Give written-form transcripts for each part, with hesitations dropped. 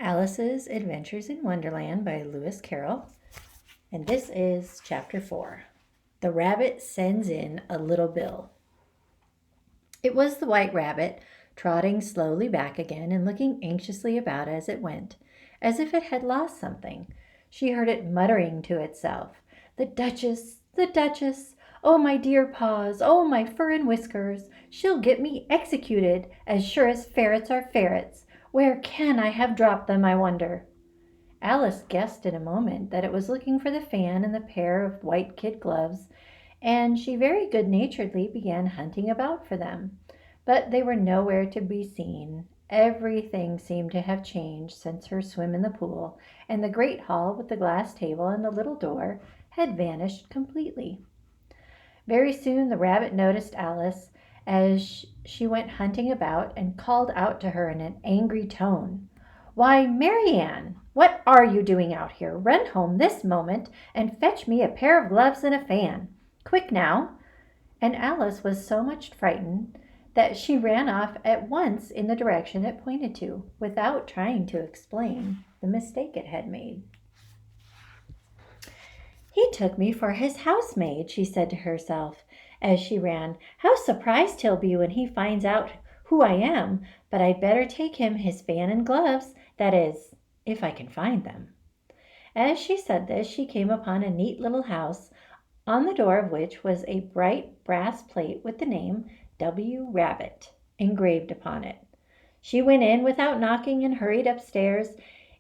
Alice's Adventures in Wonderland by Lewis Carroll. And this is Chapter 4. The Rabbit Sends in a Little Bill. It was the White Rabbit, trotting slowly back again and looking anxiously about as it went, as if it had lost something. She heard it muttering to itself, "The Duchess, the Duchess! Oh, my dear paws! Oh, my fur and whiskers! She'll get me executed, as sure as ferrets are ferrets! Where can I have dropped them, I wonder?" Alice guessed in a moment that it was looking for the fan and the pair of white kid gloves, and she very good-naturedly began hunting about for them. But they were nowhere to be seen. Everything seemed to have changed since her swim in the pool, and the great hall with the glass table and the little door had vanished completely. Very soon the rabbit noticed Alice as she went hunting about and called out to her in an angry tone, "Why, Marianne, what are you doing out here? Run home this moment and fetch me a pair of gloves and a fan. Quick now!" And Alice was so much frightened that she ran off at once in the direction it pointed to, without trying to explain the mistake it had made. "He took me for his housemaid," she said to herself as she ran. "How surprised he'll be when he finds out who I am, but I'd better take him his fan and gloves, that is, if I can find them." As she said this, she came upon a neat little house, on the door of which was a bright brass plate with the name W. Rabbit engraved upon it. She went in without knocking and hurried upstairs,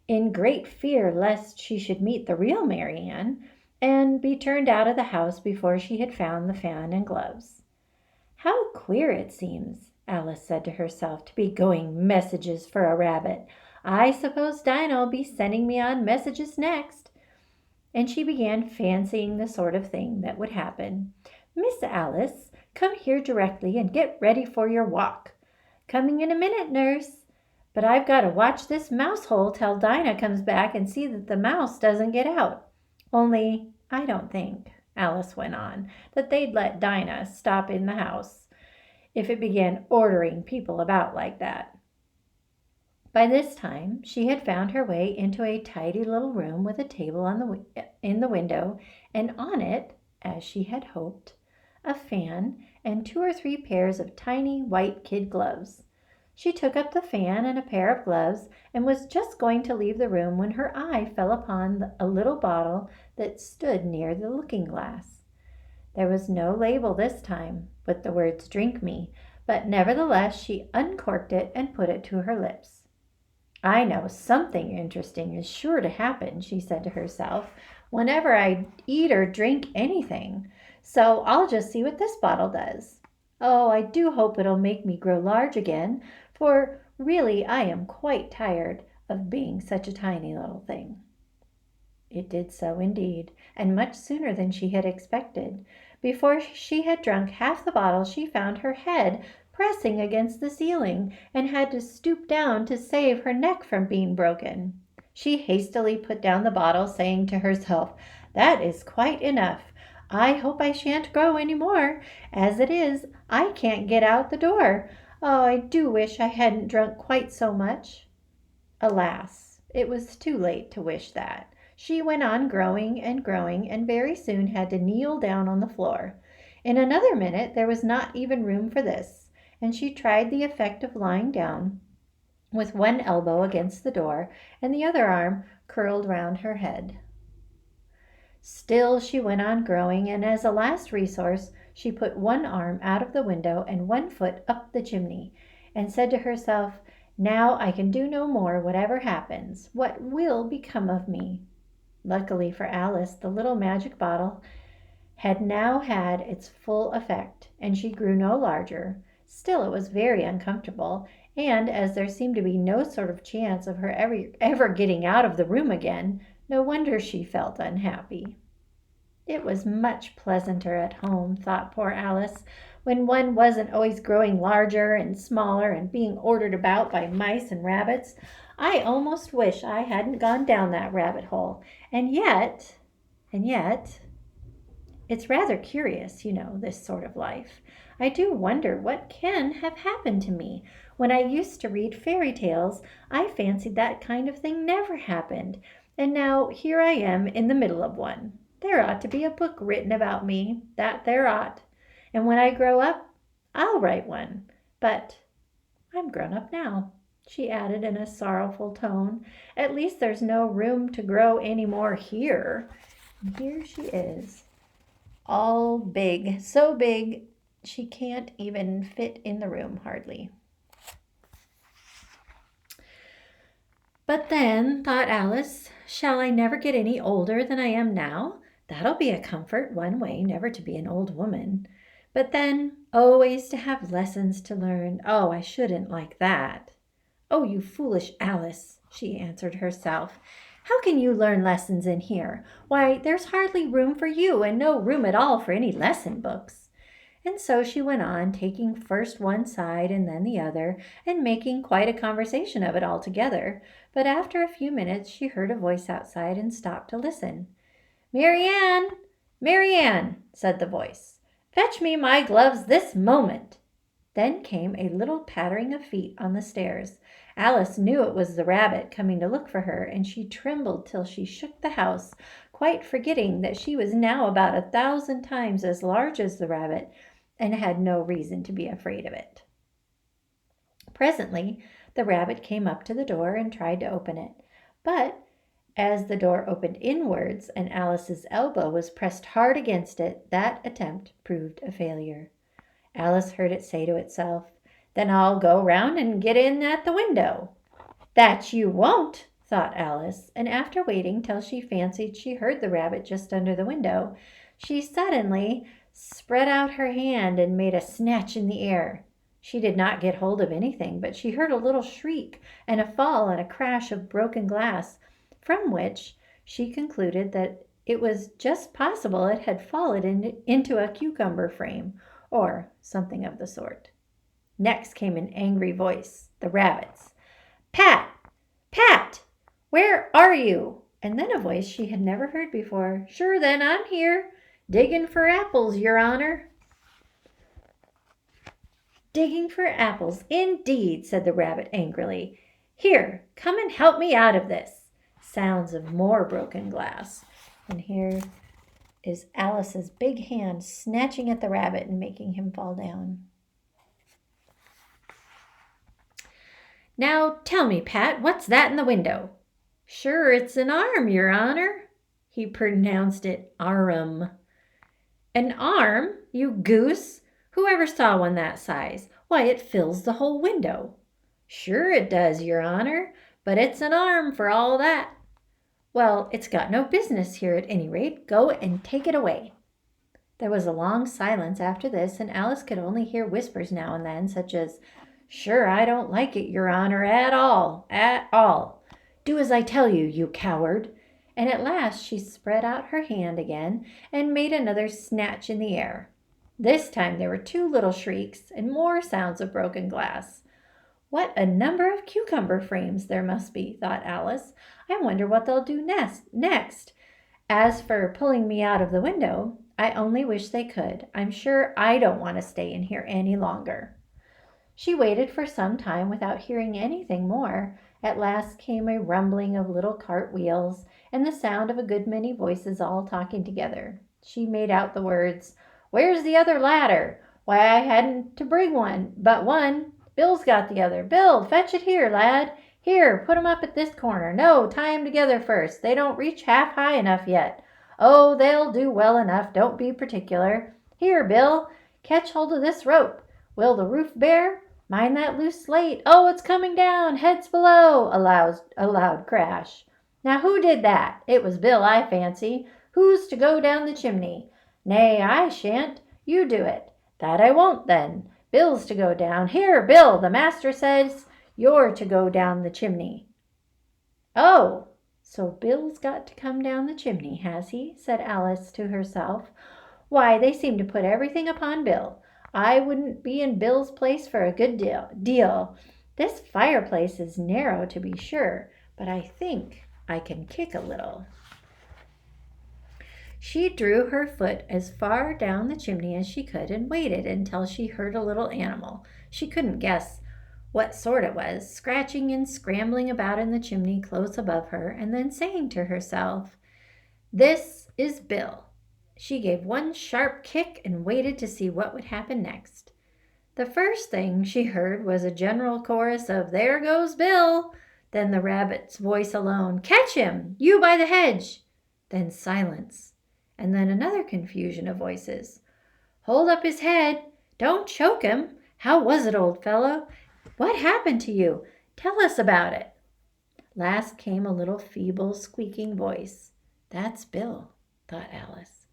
in great fear lest she should meet the real Marianne and be turned out of the house before she had found the fan and gloves. "How queer it seems," Alice said to herself, "to be going messages for a rabbit. I suppose Dinah'll be sending me on messages next." And she began fancying the sort of thing that would happen. "Miss Alice, come here directly and get ready for your walk." "Coming in a minute, nurse. But I've got to watch this mouse hole till Dinah comes back and see that the mouse doesn't get out. Only I don't think," Alice went on, "that they'd let Dinah stop in the house if it began ordering people about like that." By this time she had found her way into a tidy little room with a table in the window, and on it, as she had hoped, a fan and 2 or 3 pairs of tiny white kid gloves. She took up the fan and a pair of gloves and was just going to leave the room when her eye fell upon a little bottle that stood near the looking-glass. There was no label this time with the words "Drink me," but nevertheless she uncorked it and put it to her lips. "I know something interesting is sure to happen," she said to herself, "whenever I eat or drink anything, so I'll just see what this bottle does. Oh, I do hope it'll make me grow large again, for really I am quite tired of being such a tiny little thing." It did so indeed, and much sooner than she had expected. Before she had drunk half the bottle, she found her head pressing against the ceiling and had to stoop down to save her neck from being broken. She hastily put down the bottle, saying to herself, "That is quite enough. I hope I shan't grow any more. As it is, I can't get out the door. Oh, I do wish I hadn't drunk quite so much." Alas, it was too late to wish that. She went on growing and growing, and very soon had to kneel down on the floor. In another minute there was not even room for this, and she tried the effect of lying down, with one elbow against the door and the other arm curled round her head. Still she went on growing, and as a last resource she put one arm out of the window and one foot up the chimney, and said to herself, "Now I can do no more, whatever happens. What will become of me?" Luckily for Alice, the little magic bottle had now had its full effect, and she grew no larger. Still it was very uncomfortable, and as there seemed to be no sort of chance of her ever getting out of the room again, no wonder she felt unhappy. It was much pleasanter at home, thought poor Alice, when one wasn't always growing larger and smaller and being ordered about by mice and rabbits. I almost wish I hadn't gone down that rabbit hole. And yet, it's rather curious, this sort of life. I do wonder what can have happened to me. When I used to read fairy tales, I fancied that kind of thing never happened, and now here I am in the middle of one. There ought to be a book written about me, that there ought. And when I grow up, I'll write one. But I'm grown up now," she added in a sorrowful tone. "At least there's no room to grow any more here." And here she is, all big, so big she can't even fit in the room hardly. But then, thought Alice, shall I never get any older than I am now? That'll be a comfort, one way, never to be an old woman. But then, always to have lessons to learn. Oh, I shouldn't like that. "Oh, you foolish Alice," she answered herself. "How can you learn lessons in here? Why, there's hardly room for you, and no room at all for any lesson books." And so she went on, taking first one side and then the other, and making quite a conversation of it altogether. But after a few minutes she heard a voice outside and stopped to listen. "Marianne! Marianne!" said the voice. "Fetch me my gloves this moment." Then came a little pattering of feet on the stairs. Alice knew it was the rabbit coming to look for her, and she trembled till she shook the house, quite forgetting that she was now about 1,000 times as large as the rabbit, and had no reason to be afraid of it. Presently the rabbit came up to the door and tried to open it. But as the door opened inwards and Alice's elbow was pressed hard against it, that attempt proved a failure. Alice heard it say to itself, "Then I'll go round and get in at the window." "That you won't," thought Alice, and after waiting till she fancied she heard the rabbit just under the window, she suddenly spread out her hand and made a snatch in the air. She did not get hold of anything, but she heard a little shriek and a fall and a crash of broken glass, from which she concluded that it was just possible it had fallen into a cucumber frame, or something of the sort. Next came an angry voice, the rabbit's. "Pat! Pat! Where are you?" And then a voice she had never heard before. "Sure then, I'm here. Digging for apples, your honor." "Digging for apples, indeed," said the rabbit angrily. "Here, come and help me out of this." Sounds of more broken glass. And here is Alice's big hand snatching at the rabbit and making him fall down. "Now tell me, Pat, what's that in the window?" "Sure, it's an arm, your honor." He pronounced it arum. "An arm, you goose? Who ever saw one that size? Why, it fills the whole window." "Sure it does, your honor, but it's an arm for all that." "Well, it's got no business here at any rate. Go and take it away." There was a long silence after this, and Alice could only hear whispers now and then, such as, "Sure, I don't like it, your honor, at all, at all." "Do as I tell you, you coward." And at last she spread out her hand again and made another snatch in the air. This time there were 2 little shrieks and more sounds of broken glass. "What a number of cucumber frames there must be," thought Alice. "I wonder what they'll do next. As for pulling me out of the window, I only wish they could. I'm sure I don't want to stay in here any longer." She waited for some time without hearing anything more. At last came a rumbling of little cart wheels and the sound of a good many voices all talking together. She made out the words, "Where's the other ladder? Why, I hadn't to bring but one. Bill's got the other. Bill, fetch it here, lad. Here, put 'em up at this corner. No, tie 'em together first. They don't reach half high enough yet. Oh, they'll do well enough. Don't be particular. Here, Bill, catch hold of this rope. Will the roof bear? Mind that loose slate. Oh, it's coming down. Heads below." A loud crash. "Now who did that? It was Bill, I fancy. Who's to go down the chimney?" "Nay, I shan't. You do it." "That I won't then. Bill's to go down. Here, Bill, the master says you're to go down the chimney." "Oh, so Bill's got to come down the chimney, has he?" said Alice to herself. "Why, they seem to put everything upon Bill. I wouldn't be in Bill's place for a good deal. This fireplace is narrow, to be sure, but I think I can kick a little." She drew her foot as far down the chimney as she could and waited until she heard a little animal. She couldn't guess what sort it was, scratching and scrambling about in the chimney close above her, and then saying to herself, "This is Bill." She gave one sharp kick and waited to see what would happen next. The first thing she heard was a general chorus of "There goes Bill!" Then the rabbit's voice alone, "Catch him, you by the hedge!" Then silence, and then another confusion of voices. "Hold up his head! Don't choke him! How was it, old fellow? What happened to you? Tell us about it." Last came a little feeble, squeaking voice. "That's Bill," thought Alice.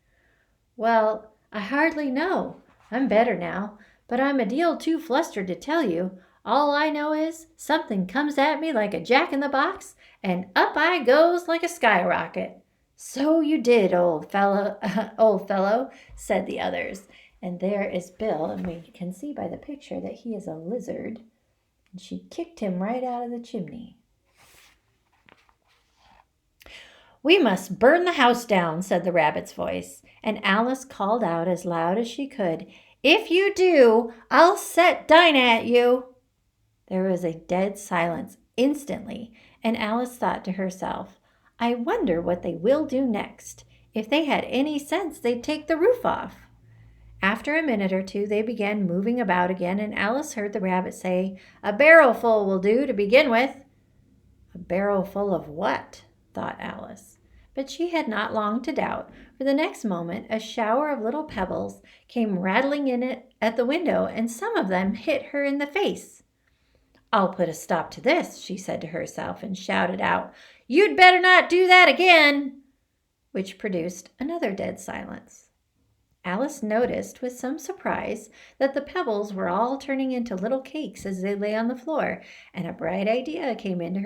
"Well, I hardly know. I'm better now, but I'm a deal too flustered to tell you. All I know is something comes at me like a jack-in-the-box, and up I goes like a skyrocket." "So you did, old fellow," said the others. And there is Bill, and we can see by the picture that he is a lizard. And she kicked him right out of the chimney. "We must burn the house down," said the rabbit's voice, and Alice called out as loud as she could, "If you do, I'll set Dinah at you." There was a dead silence instantly, and Alice thought to herself, "I wonder what they will do next. If they had any sense, they'd take the roof off." After a minute or two, they began moving about again, and Alice heard the rabbit say, "A barrowful will do to begin with." "A barrowful of what?" thought Alice. But she had not long to doubt, for the next moment a shower of little pebbles came rattling in at the window, and some of them hit her in the face. "I'll put a stop to this," she said to herself, and shouted out, "You'd better not do that again," which produced another dead silence. Alice noticed with some surprise that the pebbles were all turning into little cakes as they lay on the floor, and a bright idea came into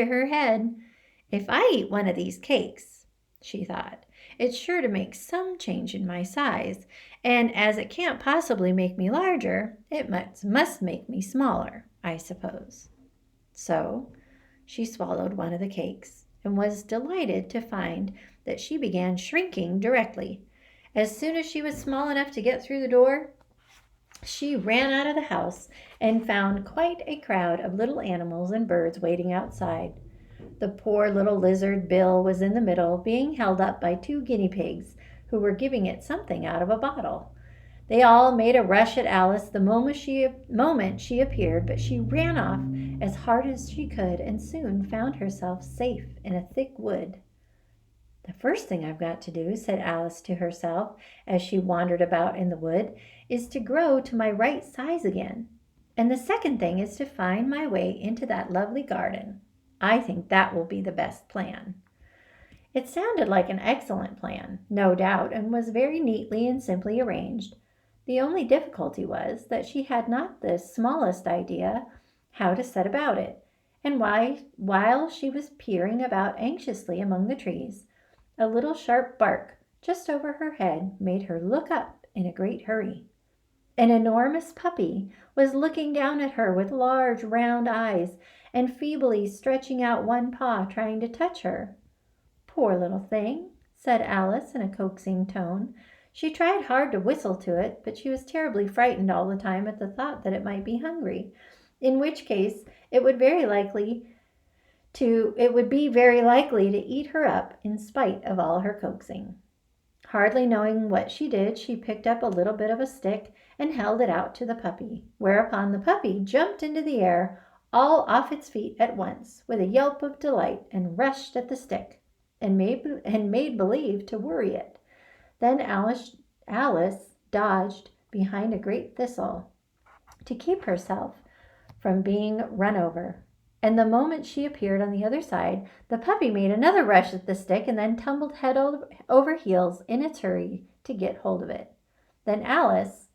her head. "If I eat one of these cakes," she thought, "it's sure to make some change in my size, and as it can't possibly make me larger, it must make me smaller, I suppose." So she swallowed one of the cakes and was delighted to find that she began shrinking directly. As soon as she was small enough to get through the door, she ran out of the house and found quite a crowd of little animals and birds waiting outside. The poor little lizard Bill was in the middle, being held up by 2 guinea pigs who were giving it something out of a bottle. They all made a rush at Alice the moment she appeared, but she ran off as hard as she could and soon found herself safe in a thick wood. "The first thing I've got to do," said Alice to herself as she wandered about in the wood, "is to grow to my right size again. And the second thing is to find my way into that lovely garden. I think that will be the best plan." It sounded like an excellent plan, no doubt, and was very neatly and simply arranged. The only difficulty was that she had not the smallest idea how to set about it, and while she was peering about anxiously among the trees, a little sharp bark just over her head made her look up in a great hurry. An enormous puppy was looking down at her with large round eyes and feebly stretching out one paw trying to touch her. "Poor little thing," said Alice in a coaxing tone. She tried hard to whistle to it, but she was terribly frightened all the time at the thought that it might be hungry, in which case it would be very likely to eat her up in spite of all her coaxing. Hardly knowing what she did, she picked up a little bit of a stick and held it out to the puppy, whereupon the puppy jumped into the air all off its feet at once with a yelp of delight and rushed at the stick and made believe to worry it. Then Alice dodged behind a great thistle to keep herself from being run over. And the moment she appeared on the other side, the puppy made another rush at the stick and then tumbled head over heels in its hurry to get hold of it. Then Alice,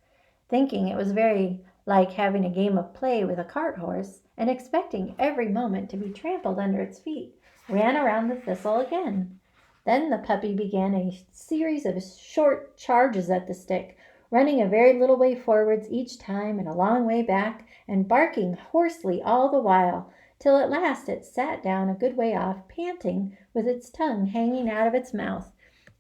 thinking it was very like having a game of play with a cart horse, and expecting every moment to be trampled under its feet, ran around the thistle again. Then the puppy began a series of short charges at the stick, running a very little way forwards each time and a long way back, and barking hoarsely all the while, till at last it sat down a good way off, panting, with its tongue hanging out of its mouth,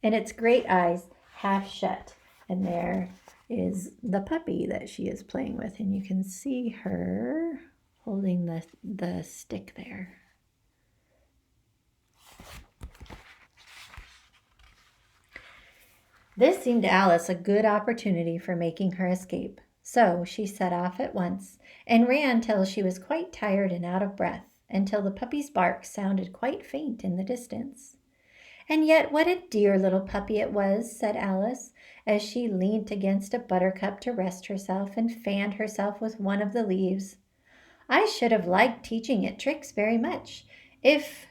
and its great eyes half shut. And there is the puppy that she is playing with, and you can see her holding the stick there. This seemed to Alice a good opportunity for making her escape. So she set off at once and ran till she was quite tired and out of breath, until the puppy's bark sounded quite faint in the distance. "And yet what a dear little puppy it was," said Alice, as she leant against a buttercup to rest herself and fanned herself with one of the leaves. "I should have liked teaching it tricks very much, if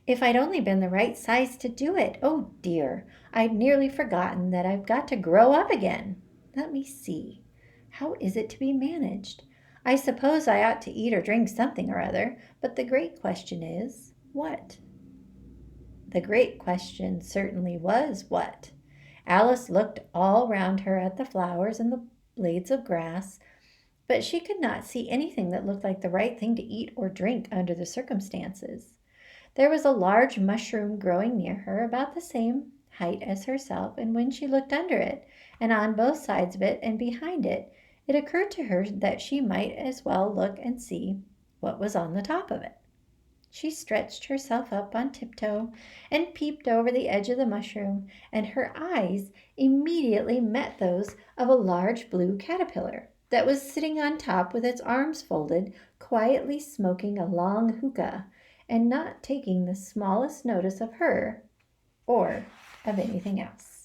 I'd only been the right size to do it. Oh dear, I'd nearly forgotten that I've got to grow up again. Let me see. How is it to be managed? I suppose I ought to eat or drink something or other, but the great question is, what?" The great question certainly was what. Alice looked all round her at the flowers and the blades of grass, but she could not see anything that looked like the right thing to eat or drink under the circumstances. There was a large mushroom growing near her, about the same height as herself, and when she looked under it, and on both sides of it and behind it, it occurred to her that she might as well look and see what was on the top of it. She stretched herself up on tiptoe and peeped over the edge of the mushroom, and her eyes immediately met those of a large blue caterpillar that was sitting on top with its arms folded, quietly smoking a long hookah, and not taking the smallest notice of her or of anything else.